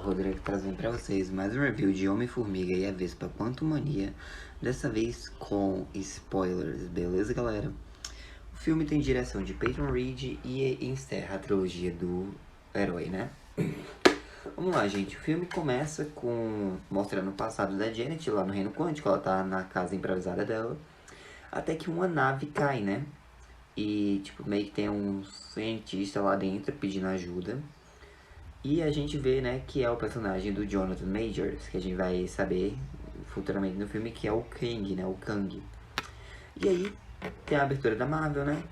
Rodrigo trazendo pra vocês mais um review de Homem-Formiga e a Vespa Quantumania, dessa vez com spoilers, beleza galera? O filme tem direção de Peyton Reed e encerra a trilogia do herói, né? Vamos lá, gente, o filme começa mostrando o passado da Janet lá no Reino Quântico, ela tá na casa improvisada dela, até que uma nave cai, né? E tipo, meio que tem um cientista lá dentro pedindo ajuda. E a gente vê, né, que é o personagem do Jonathan Majors, que a gente vai saber futuramente no filme, que é o Kang, né, o Kang. E aí, tem a abertura da Marvel, né,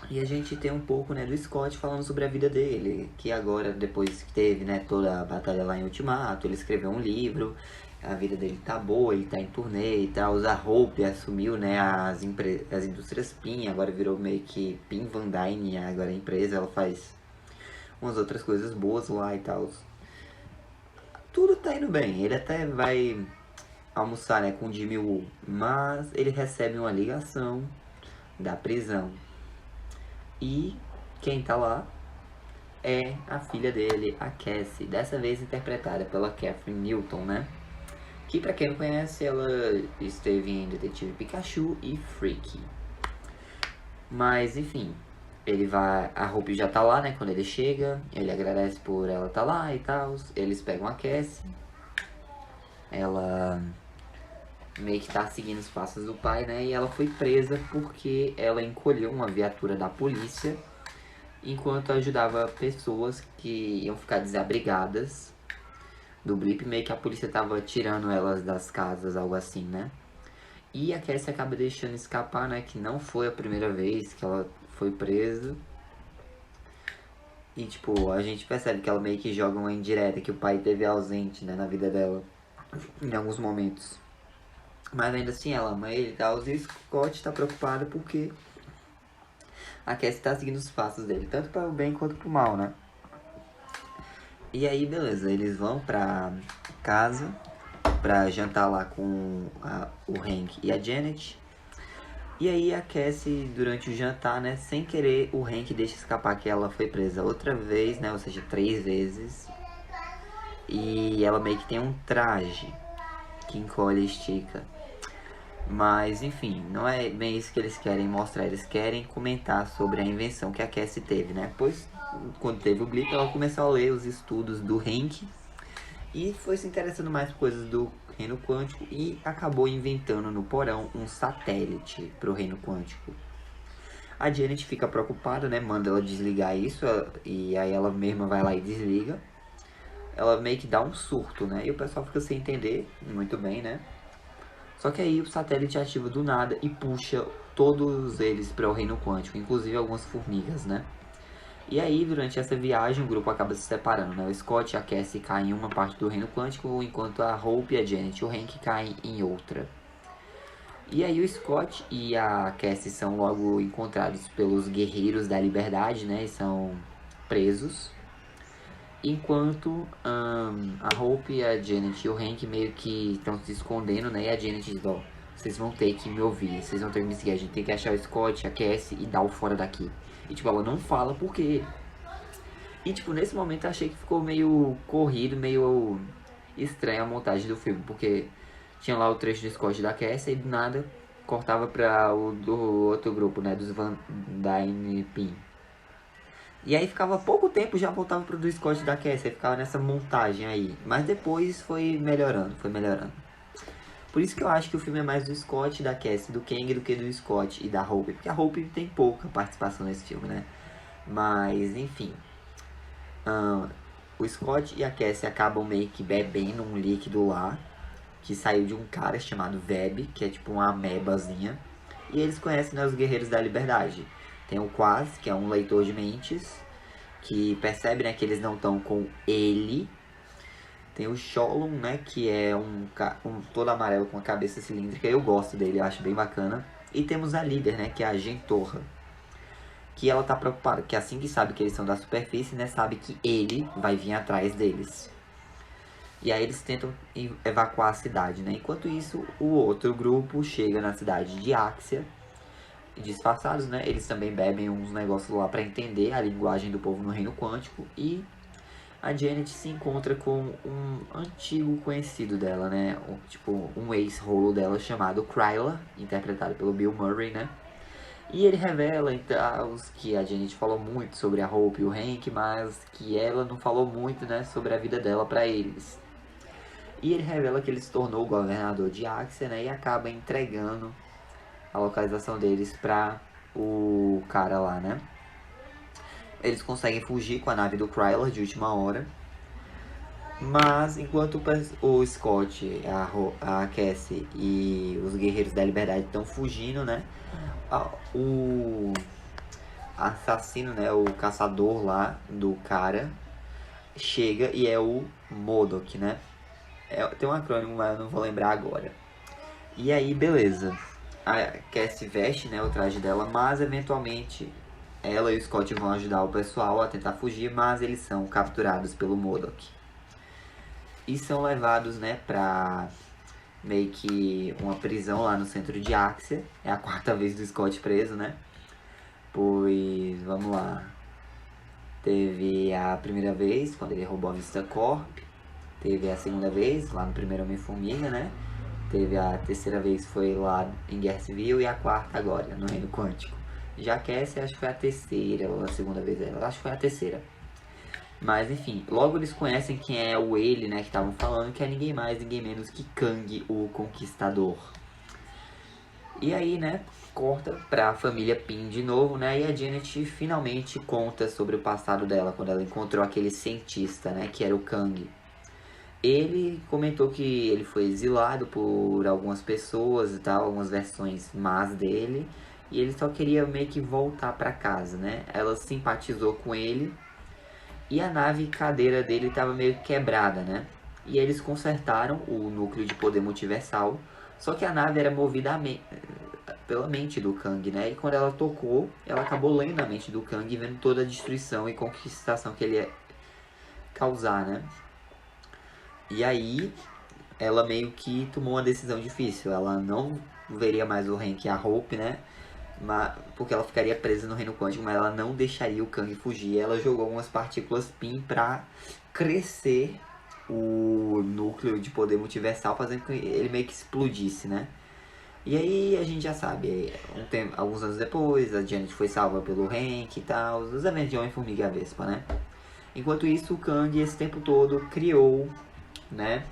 e a gente tem um pouco, né, do Scott falando sobre a vida dele, que agora, depois que teve, né, toda a batalha lá em Ultimato, ele escreveu um livro, a vida dele tá boa, ele tá em turnê e tal, a Hope assumiu, né, as indústrias PIN, agora virou meio que PIN Van Dyne, agora a empresa, ela faz umas outras coisas boas lá e tal. Tudo tá indo bem. Ele até vai almoçar, né, com o Jimmy Woo, mas ele recebe uma ligação da prisão. E quem tá lá é a filha dele, a Cassie, dessa vez interpretada pela Catherine Newton, né? Que pra quem não conhece, ela esteve em Detetive Pikachu e Freaky. Mas enfim, a Hope já tá lá, né, quando ele chega, ele agradece por ela tá lá e tal, eles pegam a Cassie, ela meio que tá seguindo os passos do pai, né, e ela foi presa porque ela encolheu uma viatura da polícia, enquanto ajudava pessoas que iam ficar desabrigadas do blip, meio que a polícia tava tirando elas das casas, algo assim, né. E a Cassie acaba deixando escapar, né, que não foi a primeira vez que ela foi presa. E tipo, a gente percebe que ela meio que joga uma indireta, que o pai teve ausente, né, na vida dela, em alguns momentos. Mas ainda assim ela ama ele e tal, e o Scott tá preocupado porque a Cassie tá seguindo os passos dele, tanto para o bem quanto pro mal, né. E aí, beleza, eles vão pra casa pra jantar lá com o Hank e a Janet. E aí a Cassie, durante o jantar, né, sem querer, o Hank deixa escapar que ela foi presa outra vez, né, ou seja, 3 vezes. E ela meio que tem um traje que encolhe e estica. Mas, enfim, não é bem isso que eles querem mostrar. Eles querem comentar sobre a invenção que a Cassie teve, né? Pois, quando teve o blip, ela começou a ler os estudos do Hank e foi se interessando mais por coisas do Reino Quântico e acabou inventando no porão um satélite para o Reino Quântico. A Janet fica preocupada, né? Manda ela desligar isso e aí ela mesma vai lá e desliga. Ela meio que dá um surto, né? E o pessoal fica sem entender muito bem, né? Só que aí o satélite ativa do nada e puxa todos eles para o Reino Quântico, inclusive algumas formigas, né? E aí, durante essa viagem, o grupo acaba se separando, né? O Scott e a Cassie caem em uma parte do Reino Quântico, enquanto a Hope, a Janet e o Hank caem em outra. E aí o Scott e a Cassie são logo encontrados pelos Guerreiros da Liberdade, né? E são presos. Enquanto a Hope, a Janet e o Hank meio que estão se escondendo, né? E a Janet diz, ó, vocês vão ter que me ouvir, vocês vão ter que me seguir, a gente tem que achar o Scott, a Cassie e dar o fora daqui. E tipo, ela não fala por quê. E tipo, nesse momento eu achei que ficou meio corrido, meio estranha a montagem do filme, porque tinha lá o trecho do Scott e da Cassie e do nada cortava pra o do outro grupo, né, dos Van Dyne Pin. E aí ficava pouco tempo, já voltava pro do Scott e da Cassie, aí ficava nessa montagem aí. Mas depois foi melhorando, foi melhorando. Por isso que eu acho que o filme é mais do Scott e da Cassie, do Kang, do que do Scott e da Hope. Porque a Hope tem pouca participação nesse filme, né? Mas, enfim. O Scott e a Cassie acabam meio que bebendo um líquido lá, que saiu de um cara chamado Veb, que é tipo uma amebazinha. E eles conhecem, né, os Guerreiros da Liberdade. Tem o Quaz, que é um leitor de mentes, que percebe, né, que eles não estão com ele. Tem o Sholon, né, que é um todo amarelo com a cabeça cilíndrica. Eu gosto dele, eu acho bem bacana. E temos a líder, né, que é a Gentorra, que ela tá preocupada, que assim que sabe que eles são da superfície, né, sabe que ele vai vir atrás deles. E aí eles tentam evacuar a cidade, né. Enquanto isso, o outro grupo chega na cidade de Axia, disfarçados, né, eles também bebem uns negócios lá pra entender a linguagem do povo no Reino Quântico. E a Janet se encontra com um antigo conhecido dela, né? Tipo, um ex-rolo dela chamado Kryla, interpretado pelo Bill Murray, né? E ele revela então que a Janet falou muito sobre a Hope e o Hank, mas que ela não falou muito, né, sobre a vida dela pra eles. E ele revela que ele se tornou o governador de Axia, né, e acaba entregando a localização deles pra o cara lá, né? Eles conseguem fugir com a nave do Kryler de última hora. Mas enquanto o Scott, a Cassie e os Guerreiros da Liberdade estão fugindo, né? O assassino, né? O caçador lá do cara chega e é o MODOK, né? Tem um acrônimo, mas eu não vou lembrar agora. E aí, beleza. A Cassie veste, né, o traje dela, mas eventualmente ela e o Scott vão ajudar o pessoal a tentar fugir, mas eles são capturados pelo MODOK. E são levados, né, pra meio que uma prisão lá no centro de Axia. É a 4ª vez do Scott preso, né? Pois, vamos lá. Teve a primeira vez, quando ele roubou a Vista Corp. Teve a segunda vez, lá no primeiro Homem-Formiga, né? Teve a terceira vez, foi lá em Guerra Civil. E a 4ª agora, no Reino Quântico. Já que essa, acho que foi a terceira ou a segunda vez dela. Acho que foi a terceira. Mas enfim, logo eles conhecem quem é o ele, né, que estavam falando, que é ninguém mais, ninguém menos que Kang, o Conquistador. E aí, né, corta pra família Pym de novo, né, e a Janet finalmente conta sobre o passado dela, quando ela encontrou aquele cientista, né, que era o Kang. Ele comentou que ele foi exilado por algumas pessoas e tal, algumas versões más dele, e ele só queria meio que voltar pra casa, né. Ela simpatizou com ele. E a nave cadeira dele estava meio quebrada, né? E eles consertaram o núcleo de poder multiversal. Só que a nave era movida pela mente do Kang, né? E quando ela tocou, ela acabou lendo a mente do Kang, vendo toda a destruição e conquistação que ele ia causar, né? E aí, ela meio que tomou uma decisão difícil. Ela não veria mais o Hank e a Hope, né? Porque ela ficaria presa no Reino Quântico, mas ela não deixaria o Kang fugir. Ela jogou algumas partículas Pym pra crescer o núcleo de poder multiversal, fazendo com que ele meio que explodisse, né? E aí a gente já sabe, alguns anos depois, a Janet foi salva pelo Hank e tal, os eventos de Homem-Formiga e a Vespa, né? Enquanto isso, o Kang, esse tempo todo, criou, né,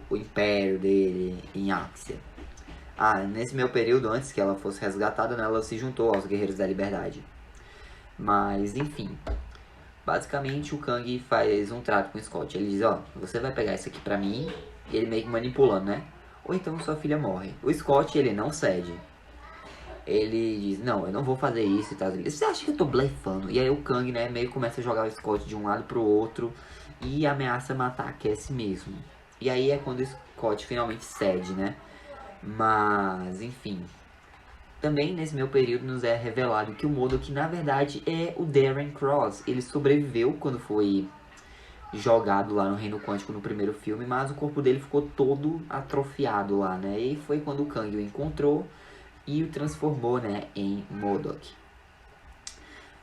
o império dele em Axia. Nesse meu período, antes que ela fosse resgatada, né, ela se juntou aos Guerreiros da Liberdade. Mas, enfim. Basicamente, o Kang faz um trato com o Scott. Ele diz, você vai pegar isso aqui pra mim. E ele meio que manipulando, né? Ou então sua filha morre. O Scott, ele não cede. Ele diz, não, eu não vou fazer isso e tal. Você acha que eu tô blefando? E aí o Kang, né, meio que começa a jogar o Scott de um lado pro outro. E ameaça matar a Cassie mesmo. E aí é quando o Scott finalmente cede, né? Mas, enfim. Também nesse meu período nos é revelado que o MODOK na verdade é o Darren Cross. Ele sobreviveu quando foi jogado lá no Reino Quântico no primeiro filme, mas o corpo dele ficou todo atrofiado lá, né? E foi quando o Kang o encontrou e o transformou, né, em MODOK.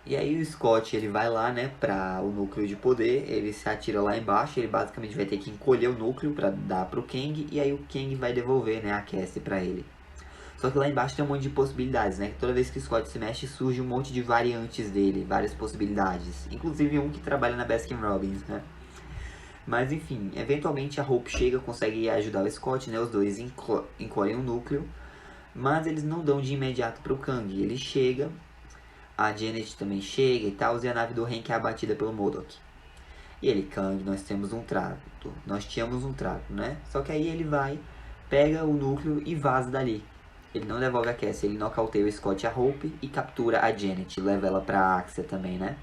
E aí o Scott, ele vai lá, né, pra o núcleo de poder, ele se atira lá embaixo, ele basicamente vai ter que encolher o núcleo pra dar pro Kang, e aí o Kang vai devolver, né, a Cassie pra ele. Só que lá embaixo tem um monte de possibilidades, né, que toda vez que o Scott se mexe, surge um monte de variantes dele, várias possibilidades. Inclusive um que trabalha na Baskin Robbins, né. Mas enfim, eventualmente a Hope chega, consegue ajudar o Scott, né, os dois encolhem o núcleo, mas eles não dão de imediato pro Kang, ele chega... A Janet também chega e tal, e a nave do Hank é abatida pelo MODOK. E ele, Kang, nós tínhamos um trato, né? Só que aí ele vai, pega o núcleo e vaza dali. Ele não devolve a Cassie, ele nocauteia o Scott e a Hope e captura a Janet, leva ela pra Axia também, né?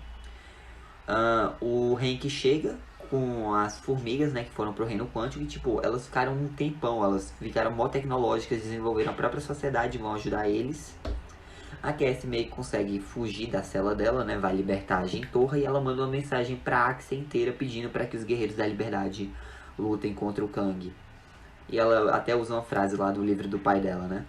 O Hank chega com as formigas, né, que foram pro Reino Quântico e, tipo, elas ficaram um tempão, elas ficaram mó tecnológicas, desenvolveram a própria sociedade, vão ajudar eles. A Cassie meio que consegue fugir da cela dela, né? Vai libertar a Gentorra e ela manda uma mensagem pra Axia inteira pedindo para que os Guerreiros da Liberdade lutem contra o Kang. E ela até usa uma frase lá do livro do pai dela, né?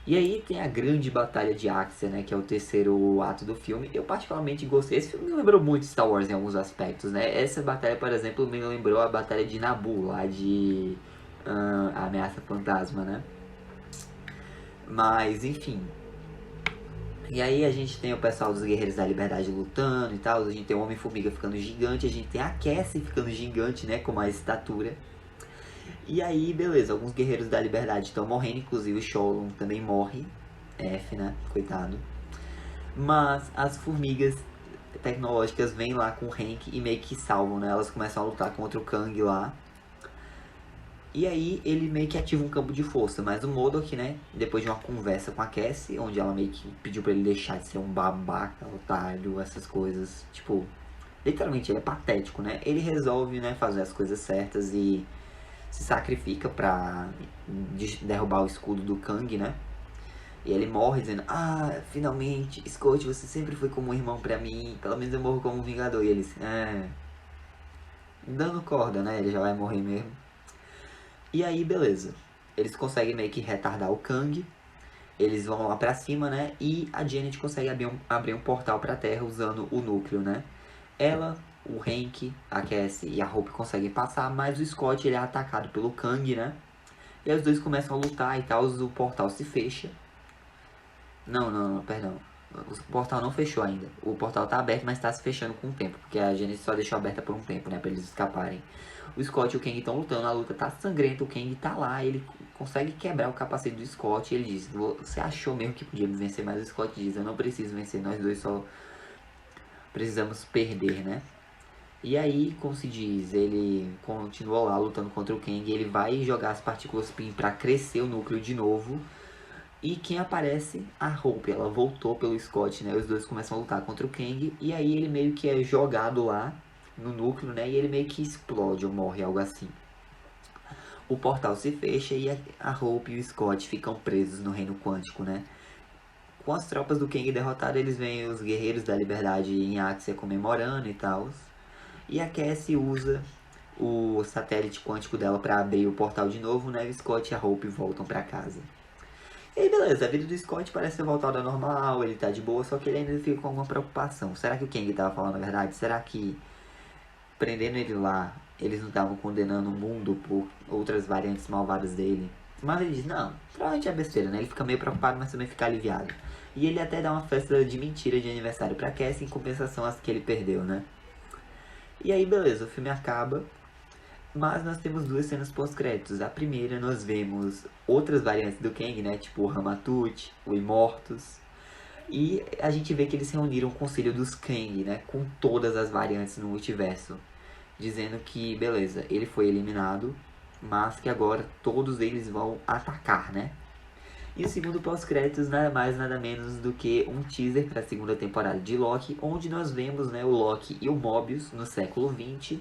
E aí tem a grande batalha de Axia, né, que é o terceiro ato do filme. Eu particularmente gostei. Esse filme me lembrou muito Star Wars em alguns aspectos, né? Essa batalha, por exemplo, me lembrou a batalha de Naboo, lá de a Ameaça Fantasma, né? Mas, enfim. E aí a gente tem o pessoal dos Guerreiros da Liberdade lutando e tal. A gente tem o Homem-Formiga ficando gigante. A gente tem a Cassie ficando gigante, né, com mais estatura. E aí, beleza, alguns Guerreiros da Liberdade estão morrendo, inclusive o Sholon também morre. F, né? Coitado. Mas as formigas tecnológicas vêm lá com o Hank e meio que salvam, né? Elas começam a lutar contra o Kang lá. E aí ele meio que ativa um campo de força. Mas o MODOK, né? Depois de uma conversa com a Cassie, onde ela meio que pediu pra ele deixar de ser um babaca, otário, essas coisas. Tipo, literalmente ele é patético, né? Ele resolve, né, fazer as coisas certas e se sacrifica pra derrubar o escudo do Kang, né? E ele morre dizendo: ah, finalmente, Scott, você sempre foi como um irmão pra mim. Pelo menos eu morro como um vingador. E eles, dando corda, né? Ele já vai morrer mesmo. E aí, beleza. Eles conseguem meio que retardar o Kang. Eles vão lá pra cima, né? E a Janet consegue abrir um portal pra Terra usando o núcleo, né? Ela, o Hank, a Cassie e a Hope conseguem passar, mas o Scott ele é atacado pelo Kang, né? E os dois começam a lutar e tal, o portal se fecha. Não, perdão. O portal não fechou ainda. O portal tá aberto, mas tá se fechando com o tempo, porque a Janet só deixou aberta por um tempo, né, pra eles escaparem. O Scott e o Kang estão lutando, a luta tá sangrenta, o Kang tá lá, ele consegue quebrar o capacete do Scott e ele diz: você achou mesmo que podia me vencer? Mas o Scott diz: eu não preciso vencer, nós dois só precisamos perder, né? E aí, como se diz, ele continua lá lutando contra o Kang, ele vai jogar as partículas PIM pra crescer o núcleo de novo. E quem aparece? A Hope, ela voltou pelo Scott, né? Os dois começam a lutar contra o Kang. E aí ele meio que é jogado lá no núcleo, né? E ele meio que explode ou morre, algo assim. O portal se fecha e a Hope e o Scott ficam presos no reino quântico, né? Com as tropas do Kang derrotadas, eles veem os Guerreiros da Liberdade em Axia comemorando e tal. E a Cassie usa o satélite quântico dela pra abrir o portal de novo, né? O Scott e a Hope voltam pra casa. E aí, beleza, a vida do Scott parece ter voltado ao normal, ele tá de boa, só que ele ainda fica com alguma preocupação. Será que o Kang tava falando a verdade? Será que, prendendo ele lá, eles não estavam condenando o mundo por outras variantes malvadas dele? Mas ele diz: não, provavelmente é besteira, né? Ele fica meio preocupado, mas também fica aliviado. E ele até dá uma festa de mentira de aniversário pra Cassie, em compensação às que ele perdeu, né? E aí, beleza, o filme acaba. Mas nós temos duas cenas pós-créditos. A primeira, nós vemos outras variantes do Kang, né? Tipo o Ramatut, o Immortus. E a gente vê que eles reuniram o Conselho dos Kang, né? Com todas as variantes no multiverso. Dizendo que, beleza, ele foi eliminado, mas que agora todos eles vão atacar, né? E o segundo pós-créditos nada mais, nada menos do que um teaser para a segunda temporada de Loki, onde nós vemos, né, o Loki e o Mobius no século XX,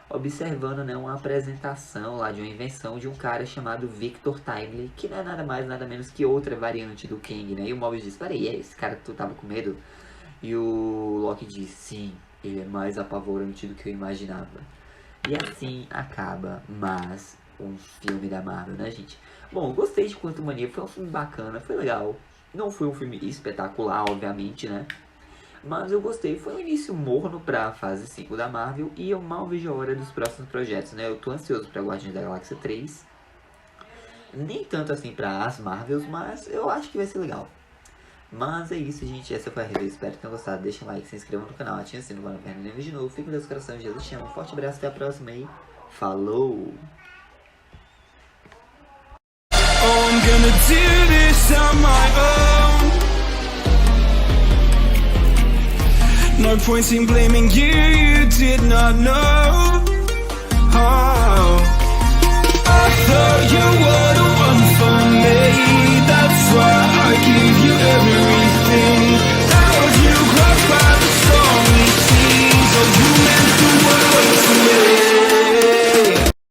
observando, né, uma apresentação lá de uma invenção de um cara chamado Victor Timely, que não é nada mais, nada menos que outra variante do Kang, né? E o Mobius diz: peraí, é esse cara que tu tava com medo? E o Loki diz: sim, ele é mais apavorante do que eu imaginava. E assim acaba mais um filme da Marvel, né, gente? Bom, gostei de Quantumania, foi um filme bacana, foi legal. Não foi um filme espetacular, obviamente, né? Mas eu gostei, foi um início morno pra fase 5 da Marvel. E eu mal vejo a hora dos próximos projetos, né? Eu tô ansioso pra Guardiões da Galáxia 3. Nem tanto assim pra as Marvels, mas eu acho que vai ser legal. Mas é isso, gente, essa foi a review, espero que tenham gostado. Deixa um like, se inscreva no canal, ative o sininho para não perder nenhum vídeo novo. Fique com Deus no coração, Jesus te ama, um forte abraço, até a próxima e falou! Oh, I'm gonna do this on my own. No point in blaming you, you did not know. Oh, I thought you were